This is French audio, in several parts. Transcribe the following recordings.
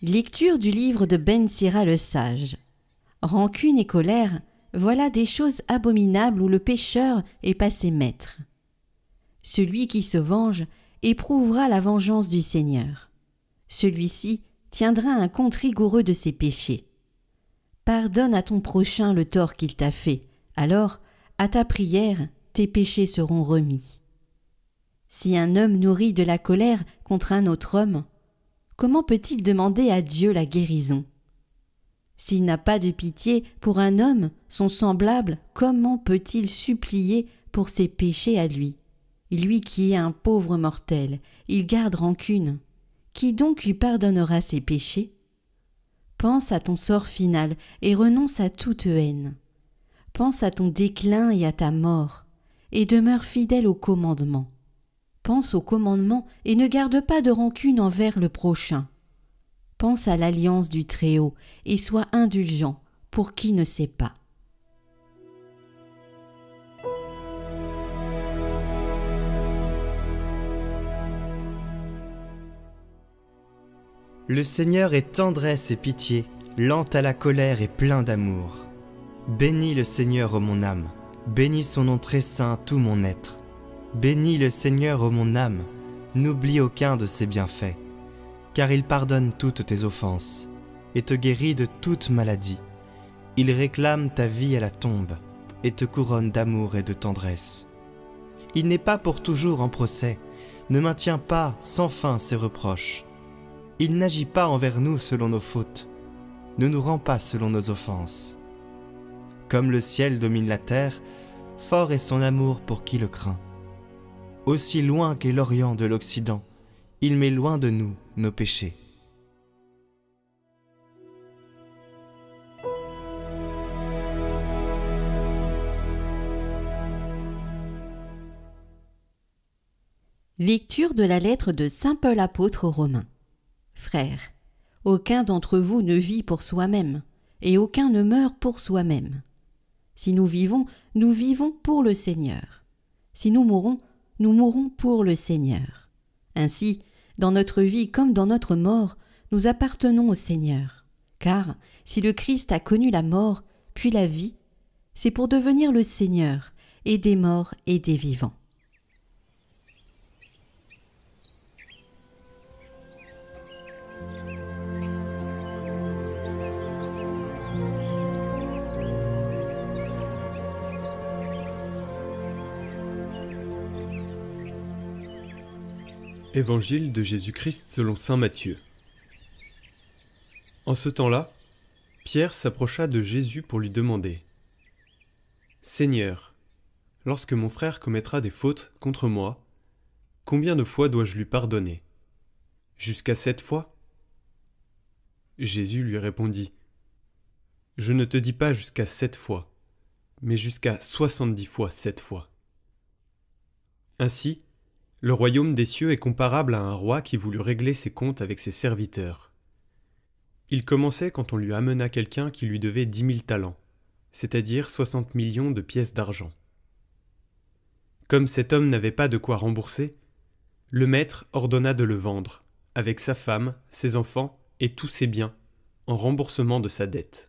Lecture du livre de Ben Sira le sage. Rancune et colère, voilà des choses abominables où le pécheur est passé maître. Celui qui se venge éprouvera la vengeance du Seigneur. Celui-ci tiendra un compte rigoureux de ses péchés. Pardonne à ton prochain le tort qu'il t'a fait, alors, à ta prière, tes péchés seront remis. Si un homme nourrit de la colère contre un autre homme, comment peut-il demander à Dieu la guérison? S'il n'a pas de pitié pour un homme, son semblable, comment peut-il supplier pour ses péchés à lui? Lui qui est un pauvre mortel, il garde rancune. Qui donc lui pardonnera ses péchés? Pense à ton sort final et renonce à toute haine. Pense à ton déclin et à ta mort, et demeure fidèle au commandement. Pense au commandement et ne garde pas de rancune envers le prochain. Pense à l'alliance du Très-Haut et sois indulgent pour qui ne sait pas. Le Seigneur est tendresse et pitié, lent à la colère et plein d'amour. Bénis le Seigneur, ô mon âme, bénis son nom très saint, tout mon être. Bénis le Seigneur, ô mon âme, n'oublie aucun de ses bienfaits, car il pardonne toutes tes offenses et te guérit de toute maladie. Il réclame ta vie à la tombe et te couronne d'amour et de tendresse. Il n'est pas pour toujours en procès, ne maintient pas sans fin ses reproches. Il n'agit pas envers nous selon nos fautes, ne nous rend pas selon nos offenses. Comme le ciel domine la terre, fort est son amour pour qui le craint. Aussi loin qu'est l'Orient de l'Occident, il met loin de nous nos péchés. Lecture de la lettre de saint Paul apôtre aux Romains. Frères, aucun d'entre vous ne vit pour soi-même, et aucun ne meurt pour soi-même. Si nous vivons pour le Seigneur. Si nous mourons pour le Seigneur. Ainsi, dans notre vie comme dans notre mort, nous appartenons au Seigneur. Car si le Christ a connu la mort, puis la vie, c'est pour devenir le Seigneur, et des morts et des vivants. Évangile de Jésus-Christ selon saint Matthieu. En ce temps-là, Pierre s'approcha de Jésus pour lui demander : « Seigneur, lorsque mon frère commettra des fautes contre moi, combien de fois dois-je lui pardonner? Jusqu'à 7 fois ?» Jésus lui répondit : « Je ne te dis pas jusqu'à 7 fois, mais jusqu'à 70 fois 7 fois. » Ainsi, le royaume des cieux est comparable à un roi qui voulut régler ses comptes avec ses serviteurs. Il commençait quand on lui amena quelqu'un qui lui devait 10 000 talents, c'est-à-dire 60 millions de pièces d'argent. Comme cet homme n'avait pas de quoi rembourser, le maître ordonna de le vendre, avec sa femme, ses enfants et tous ses biens, en remboursement de sa dette.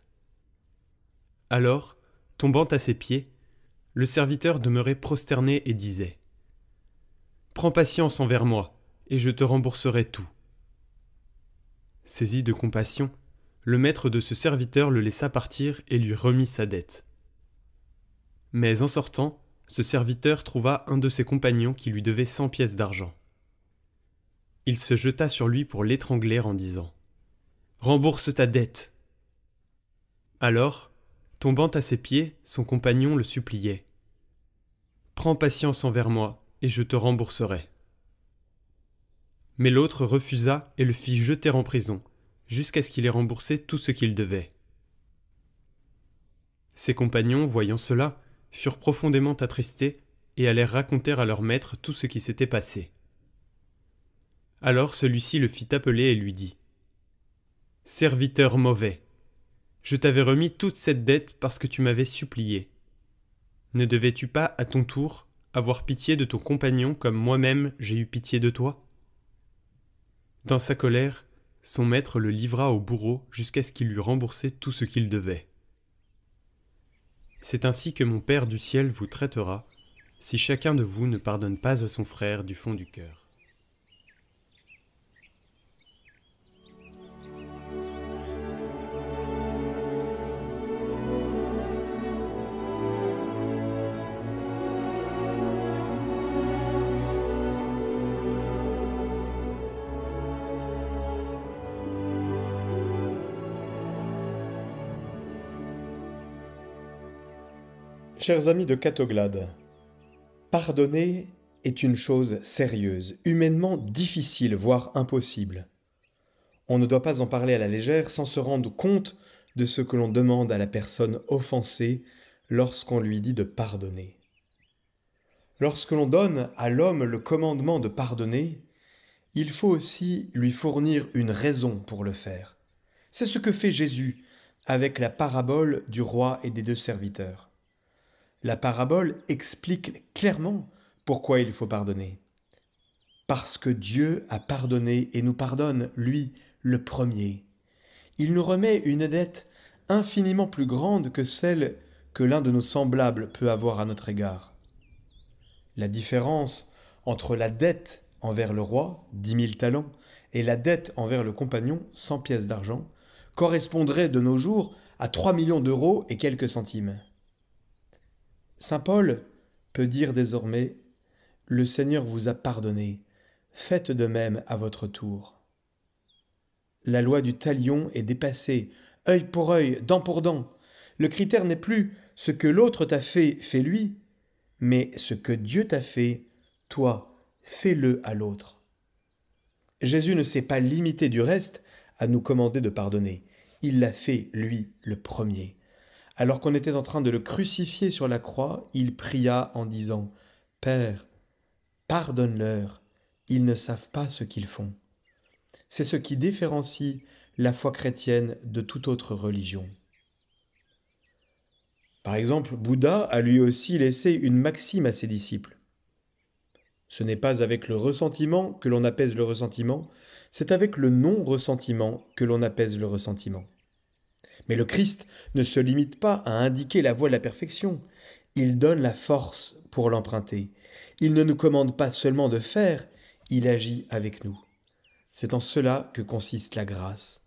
Alors, tombant à ses pieds, le serviteur demeurait prosterné et disait : « Prends patience envers moi, et je te rembourserai tout. » Saisi de compassion, le maître de ce serviteur le laissa partir et lui remit sa dette. Mais en sortant, ce serviteur trouva un de ses compagnons qui lui devait 100 pièces d'argent. Il se jeta sur lui pour l'étrangler en disant : « Rembourse ta dette !» Alors, tombant à ses pieds, son compagnon le suppliait : « Prends patience envers moi, et je te rembourserai. » Mais l'autre refusa et le fit jeter en prison, jusqu'à ce qu'il ait remboursé tout ce qu'il devait. Ses compagnons, voyant cela, furent profondément attristés et allèrent raconter à leur maître tout ce qui s'était passé. Alors celui-ci le fit appeler et lui dit : « Serviteur mauvais, je t'avais remis toute cette dette parce que tu m'avais supplié. Ne devais-tu pas, à ton tour, avoir pitié de ton compagnon comme moi-même j'ai eu pitié de toi ?» Dans sa colère, son maître le livra au bourreau jusqu'à ce qu'il eût remboursé tout ce qu'il devait. C'est ainsi que mon Père du ciel vous traitera, si chacun de vous ne pardonne pas à son frère du fond du cœur. Chers amis de Catoglade, pardonner est une chose sérieuse, humainement difficile, voire impossible. On ne doit pas en parler à la légère sans se rendre compte de ce que l'on demande à la personne offensée lorsqu'on lui dit de pardonner. Lorsque l'on donne à l'homme le commandement de pardonner, il faut aussi lui fournir une raison pour le faire. C'est ce que fait Jésus avec la parabole du roi et des 2 serviteurs. La parabole explique clairement pourquoi il faut pardonner. Parce que Dieu a pardonné et nous pardonne, lui, le premier. Il nous remet une dette infiniment plus grande que celle que l'un de nos semblables peut avoir à notre égard. La différence entre la dette envers le roi, 10 000 talents, et la dette envers le compagnon, 100 pièces d'argent, correspondrait de nos jours à 3 millions d'euros et quelques centimes. Saint Paul peut dire désormais « Le Seigneur vous a pardonné, faites de même à votre tour. » La loi du talion est dépassée, œil pour œil, dent pour dent. Le critère n'est plus ce que l'autre t'a fait, fais-lui, mais ce que Dieu t'a fait, toi, fais-le à l'autre. Jésus ne s'est pas limité du reste à nous commander de pardonner. Il l'a fait, lui, le premier. Alors qu'on était en train de le crucifier sur la croix, il pria en disant « Père, pardonne-leur, ils ne savent pas ce qu'ils font. » C'est ce qui différencie la foi chrétienne de toute autre religion. Par exemple, Bouddha a lui aussi laissé une maxime à ses disciples. Ce n'est pas avec le ressentiment que l'on apaise le ressentiment, c'est avec le non-ressentiment que l'on apaise le ressentiment. Mais le Christ ne se limite pas à indiquer la voie de la perfection, il donne la force pour l'emprunter. Il ne nous commande pas seulement de faire, il agit avec nous. C'est en cela que consiste la grâce.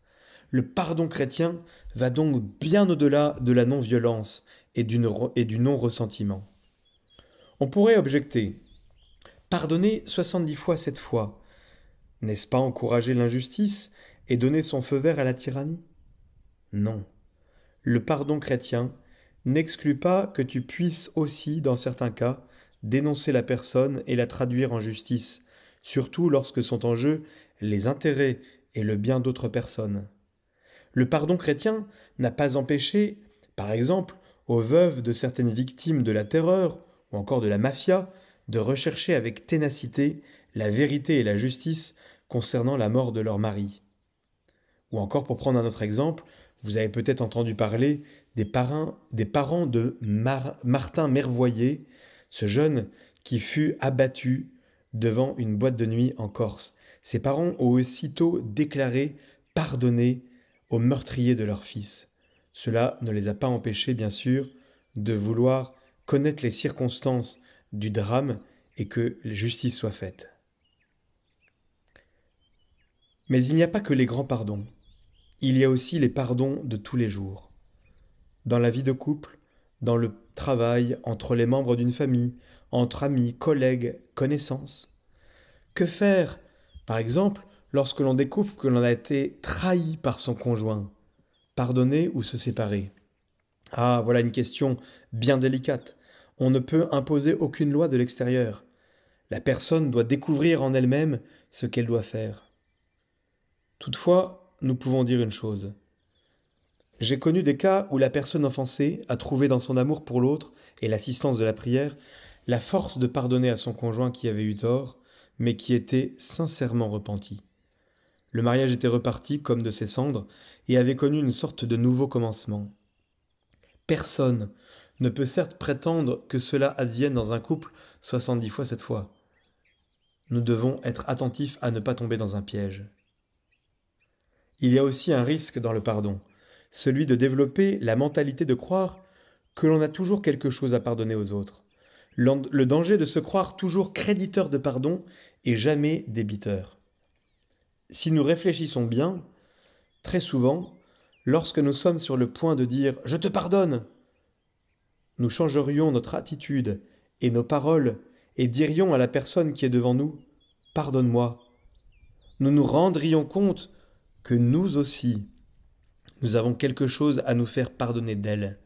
Le pardon chrétien va donc bien au-delà de la non-violence et du non-ressentiment. On pourrait objecter « Pardonner 70 fois 7 fois, n'est-ce pas encourager l'injustice et donner son feu vert à la tyrannie ?» Non. Le pardon chrétien n'exclut pas que tu puisses aussi, dans certains cas, dénoncer la personne et la traduire en justice, surtout lorsque sont en jeu les intérêts et le bien d'autres personnes. Le pardon chrétien n'a pas empêché, par exemple, aux veuves de certaines victimes de la terreur ou encore de la mafia, de rechercher avec ténacité la vérité et la justice concernant la mort de leur mari. Ou encore, pour prendre un autre exemple, vous avez peut-être entendu parler des parents de Martin Mervoyer, ce jeune qui fut abattu devant une boîte de nuit en Corse. Ses parents ont aussitôt déclaré pardonner aux meurtriers de leur fils. Cela ne les a pas empêchés, bien sûr, de vouloir connaître les circonstances du drame et que justice soit faite. Mais il n'y a pas que les grands pardons. Il y a aussi les pardons de tous les jours. Dans la vie de couple, dans le travail, entre les membres d'une famille, entre amis, collègues, connaissances. Que faire, par exemple, lorsque l'on découvre que l'on a été trahi par son conjoint? Pardonner ou se séparer? Ah, voilà une question bien délicate. On ne peut imposer aucune loi de l'extérieur. La personne doit découvrir en elle-même ce qu'elle doit faire. Toutefois, nous pouvons dire une chose. J'ai connu des cas où la personne offensée a trouvé dans son amour pour l'autre et l'assistance de la prière la force de pardonner à son conjoint qui avait eu tort, mais qui était sincèrement repenti. Le mariage était reparti comme de ses cendres et avait connu une sorte de nouveau commencement. Personne ne peut certes prétendre que cela advienne dans un couple 70 fois 7 fois. Nous devons être attentifs à ne pas tomber dans un piège. Il y a aussi un risque dans le pardon, celui de développer la mentalité de croire que l'on a toujours quelque chose à pardonner aux autres. Le danger de se croire toujours créditeur de pardon et jamais débiteur. Si nous réfléchissons bien, très souvent, lorsque nous sommes sur le point de dire « je te pardonne », nous changerions notre attitude et nos paroles et dirions à la personne qui est devant nous « pardonne-moi ». Nous nous rendrions compte que nous aussi, nous avons quelque chose à nous faire pardonner d'elle.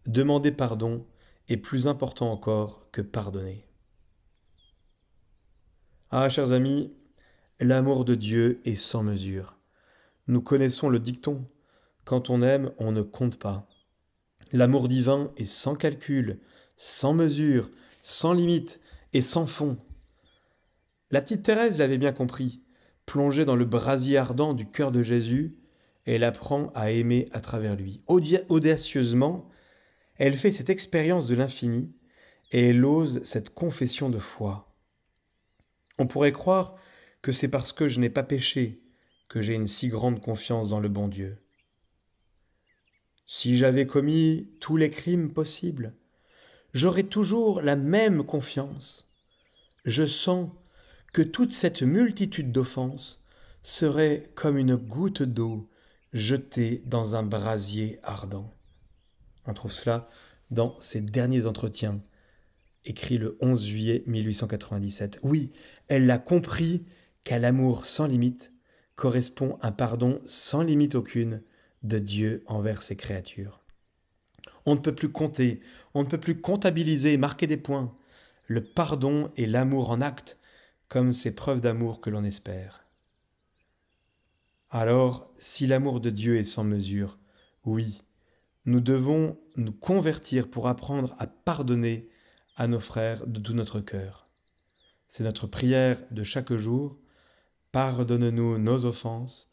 Demander pardon est plus important encore que pardonner. Ah, chers amis, l'amour de Dieu est sans mesure. Nous connaissons le dicton, quand on aime, on ne compte pas. L'amour divin est sans calcul, sans mesure, sans limite et sans fond. La petite Thérèse l'avait bien compris. Plongée dans le brasier ardent du cœur de Jésus, elle apprend à aimer à travers lui. Audacieusement, elle fait cette expérience de l'infini et elle ose cette confession de foi. On pourrait croire que c'est parce que je n'ai pas péché que j'ai une si grande confiance dans le bon Dieu. Si j'avais commis tous les crimes possibles, j'aurais toujours la même confiance. Je sens que toute cette multitude d'offenses serait comme une goutte d'eau jetée dans un brasier ardent. On trouve cela dans ses derniers entretiens, écrit le 11 juillet 1897. Oui, elle a compris qu'à l'amour sans limite correspond un pardon sans limite aucune de Dieu envers ses créatures. On ne peut plus compter, on ne peut plus comptabiliser, marquer des points. Le pardon et l'amour en acte, comme ces preuves d'amour que l'on espère. Alors, si l'amour de Dieu est sans mesure, oui, nous devons nous convertir pour apprendre à pardonner à nos frères de tout notre cœur. C'est notre prière de chaque jour. Pardonne-nous nos offenses,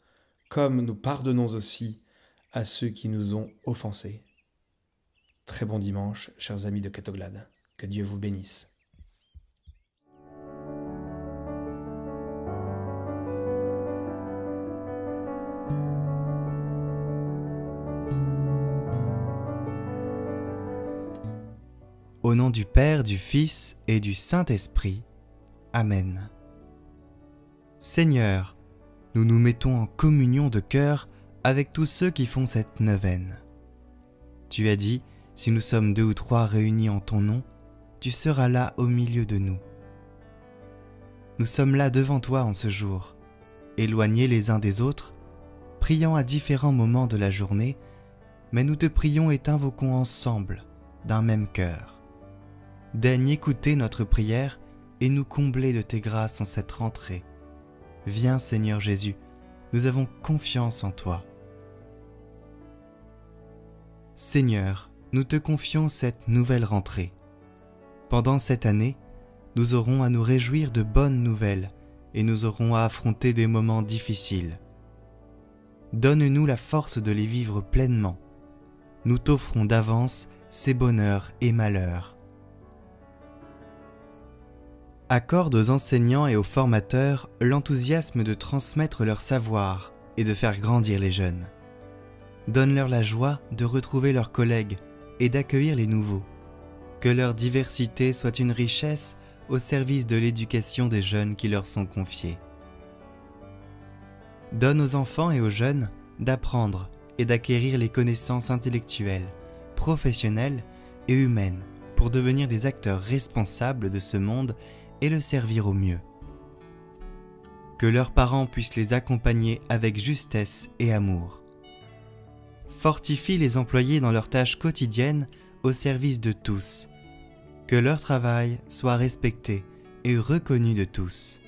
comme nous pardonnons aussi à ceux qui nous ont offensés. Très bon dimanche, chers amis de Catoglade. Que Dieu vous bénisse. Au nom du Père, du Fils et du Saint-Esprit. Amen. Seigneur, nous nous mettons en communion de cœur avec tous ceux qui font cette neuvaine. Tu as dit, si nous sommes 2 ou 3 réunis en ton nom, tu seras là au milieu de nous. Nous sommes là devant toi en ce jour, éloignés les uns des autres, priant à différents moments de la journée, mais nous te prions et t'invoquons ensemble, d'un même cœur. Daigne écouter notre prière et nous combler de tes grâces en cette rentrée. Viens Seigneur Jésus, nous avons confiance en toi. Seigneur, nous te confions cette nouvelle rentrée. Pendant cette année, nous aurons à nous réjouir de bonnes nouvelles et nous aurons à affronter des moments difficiles. Donne-nous la force de les vivre pleinement. Nous t'offrons d'avance ces bonheurs et malheurs. Accorde aux enseignants et aux formateurs l'enthousiasme de transmettre leur savoir et de faire grandir les jeunes. Donne-leur la joie de retrouver leurs collègues et d'accueillir les nouveaux. Que leur diversité soit une richesse au service de l'éducation des jeunes qui leur sont confiés. Donne aux enfants et aux jeunes d'apprendre et d'acquérir les connaissances intellectuelles, professionnelles et humaines pour devenir des acteurs responsables de ce monde et le servir au mieux. Que leurs parents puissent les accompagner avec justesse et amour. Fortifie les employés dans leurs tâches quotidiennes au service de tous. Que leur travail soit respecté et reconnu de tous.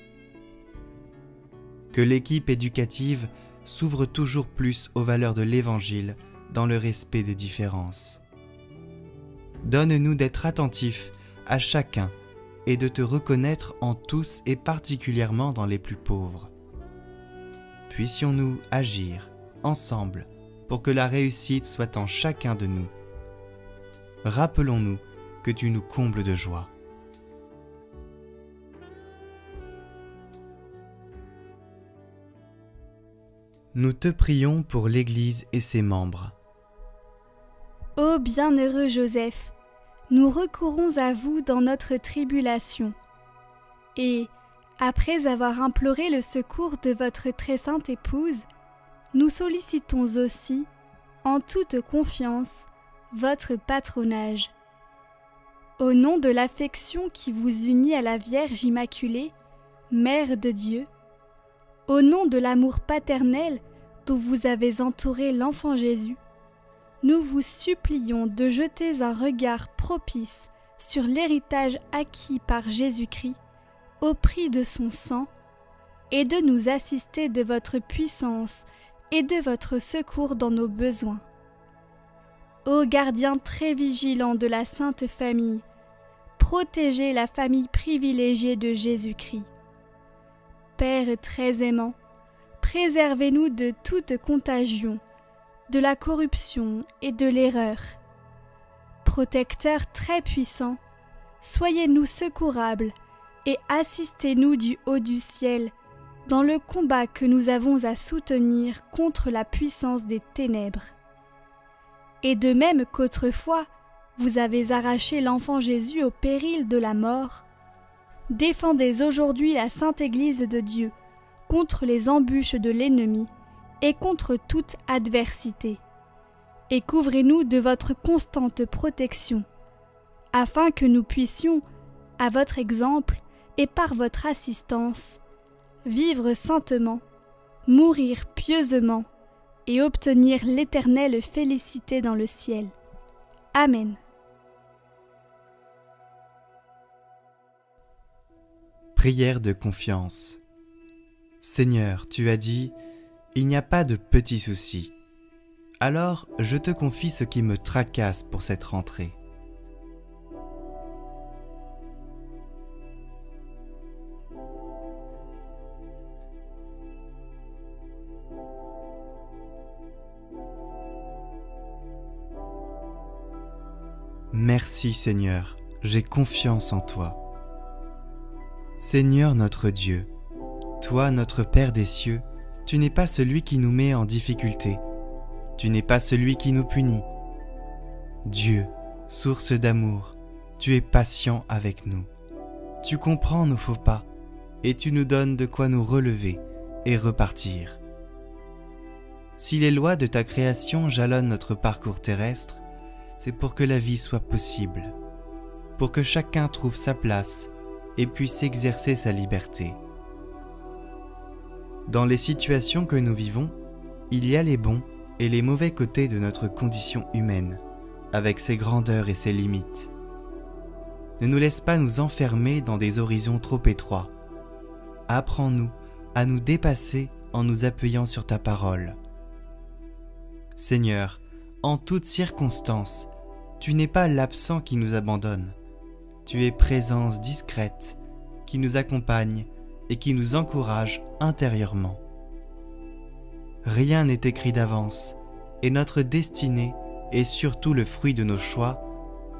Que l'équipe éducative s'ouvrent toujours plus aux valeurs de l'Évangile dans le respect des différences. Donne-nous d'être attentifs à chacun et de te reconnaître en tous et particulièrement dans les plus pauvres. Puissions-nous agir ensemble pour que la réussite soit en chacun de nous. Rappelons-nous que tu nous combles de joie. Nous te prions pour l'Église et ses membres. Ô bienheureux Joseph, nous recourons à vous dans notre tribulation. Et, après avoir imploré le secours de votre très sainte épouse, nous sollicitons aussi, en toute confiance, votre patronage. Au nom de l'affection qui vous unit à la Vierge Immaculée, Mère de Dieu, au nom de l'amour paternel dont vous avez entouré l'enfant Jésus, nous vous supplions de jeter un regard propice sur l'héritage acquis par Jésus-Christ au prix de son sang et de nous assister de votre puissance et de votre secours dans nos besoins. Ô gardien très vigilant de la Sainte Famille, protégez la famille privilégiée de Jésus-Christ. Père très aimant, préservez-nous de toute contagion, de la corruption et de l'erreur. Protecteur très puissant, soyez-nous secourables et assistez-nous du haut du ciel dans le combat que nous avons à soutenir contre la puissance des ténèbres. Et de même qu'autrefois, vous avez arraché l'enfant Jésus au péril de la mort, défendez aujourd'hui la Sainte Église de Dieu contre les embûches de l'ennemi et contre toute adversité. Et couvrez-nous de votre constante protection, afin que nous puissions, à votre exemple et par votre assistance, vivre saintement, mourir pieusement et obtenir l'éternelle félicité dans le ciel. Amen. Prière de confiance. Seigneur, tu as dit, il n'y a pas de petits soucis. Alors, je te confie ce qui me tracasse pour cette rentrée. Merci Seigneur, j'ai confiance en toi. Seigneur notre Dieu, toi notre Père des cieux, tu n'es pas celui qui nous met en difficulté, tu n'es pas celui qui nous punit. Dieu, source d'amour, tu es patient avec nous. Tu comprends nos faux pas et tu nous donnes de quoi nous relever et repartir. Si les lois de ta création jalonnent notre parcours terrestre, c'est pour que la vie soit possible, pour que chacun trouve sa place et puisse exercer sa liberté. Dans les situations que nous vivons, il y a les bons et les mauvais côtés de notre condition humaine, avec ses grandeurs et ses limites. Ne nous laisse pas nous enfermer dans des horizons trop étroits. Apprends-nous à nous dépasser en nous appuyant sur ta parole. Seigneur, en toutes circonstances, tu n'es pas l'absent qui nous abandonne. Tu es présence discrète qui nous accompagne et qui nous encourage intérieurement. Rien n'est écrit d'avance et notre destinée est surtout le fruit de nos choix,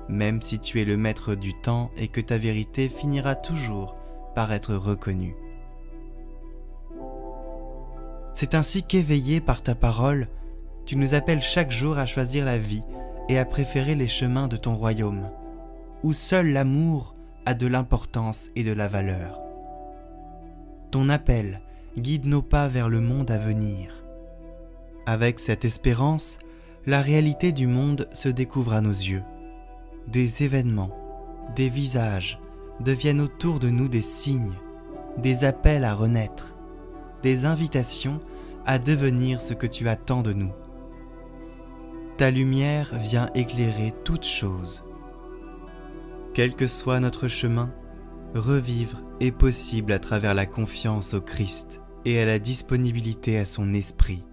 même si tu es le maître du temps et que ta vérité finira toujours par être reconnue. C'est ainsi qu'éveillé par ta parole, tu nous appelles chaque jour à choisir la vie et à préférer les chemins de ton royaume, où seul l'amour a de l'importance et de la valeur. Ton appel guide nos pas vers le monde à venir. Avec cette espérance, la réalité du monde se découvre à nos yeux. Des événements, des visages deviennent autour de nous des signes, des appels à renaître, des invitations à devenir ce que tu attends de nous. Ta lumière vient éclairer toutes choses. Quel que soit notre chemin, revivre est possible à travers la confiance au Christ, et à la disponibilité à son esprit.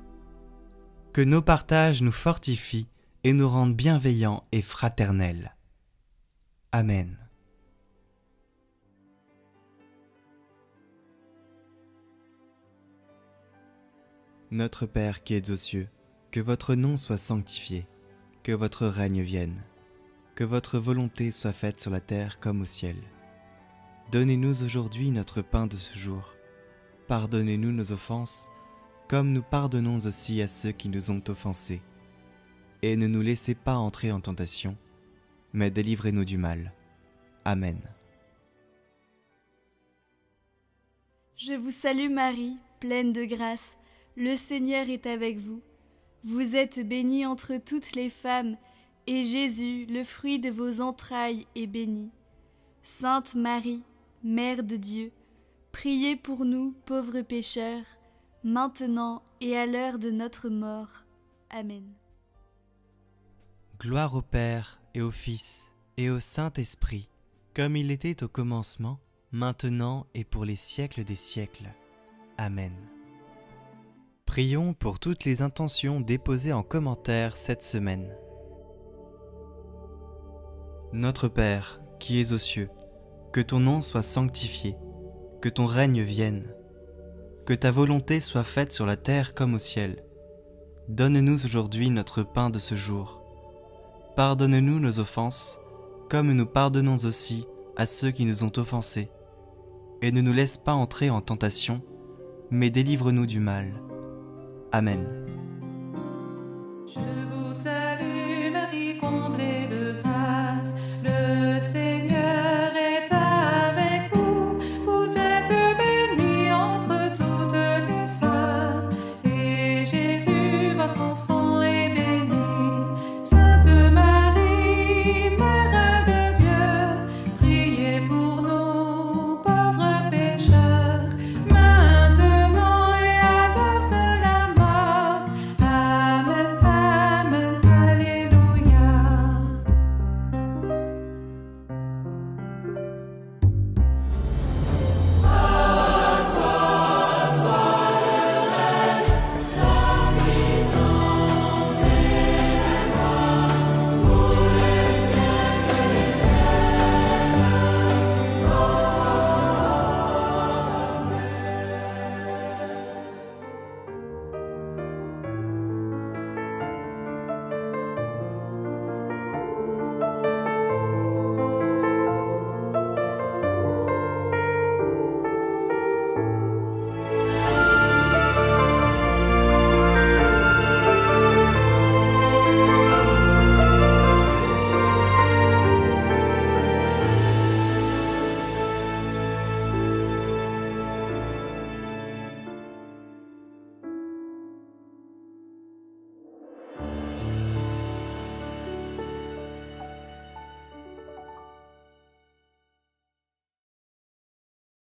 Que nos partages nous fortifient et nous rendent bienveillants et fraternels. Amen. Notre Père qui es aux cieux, que votre nom soit sanctifié, que votre règne vienne, que votre volonté soit faite sur la terre comme au ciel. Donnez-nous aujourd'hui notre pain de ce jour. Pardonnez-nous nos offenses, comme nous pardonnons aussi à ceux qui nous ont offensés. Et ne nous laissez pas entrer en tentation, mais délivrez-nous du mal. Amen. Je vous salue Marie, pleine de grâce. Le Seigneur est avec vous. Vous êtes bénie entre toutes les femmes, et Jésus, le fruit de vos entrailles, est béni. Sainte Marie, Mère de Dieu, priez pour nous, pauvres pécheurs, maintenant et à l'heure de notre mort. Amen. Gloire au Père et au Fils et au Saint-Esprit, comme il était au commencement, maintenant et pour les siècles des siècles. Amen. Prions pour toutes les intentions déposées en commentaire cette semaine. Notre Père, qui es aux cieux, que ton nom soit sanctifié, que ton règne vienne, que ta volonté soit faite sur la terre comme au ciel. Donne-nous aujourd'hui notre pain de ce jour. Pardonne-nous nos offenses, comme nous pardonnons aussi à ceux qui nous ont offensés. Et ne nous laisse pas entrer en tentation, mais délivre-nous du mal. Amen. Je vous salue, Marie comblée de grâce.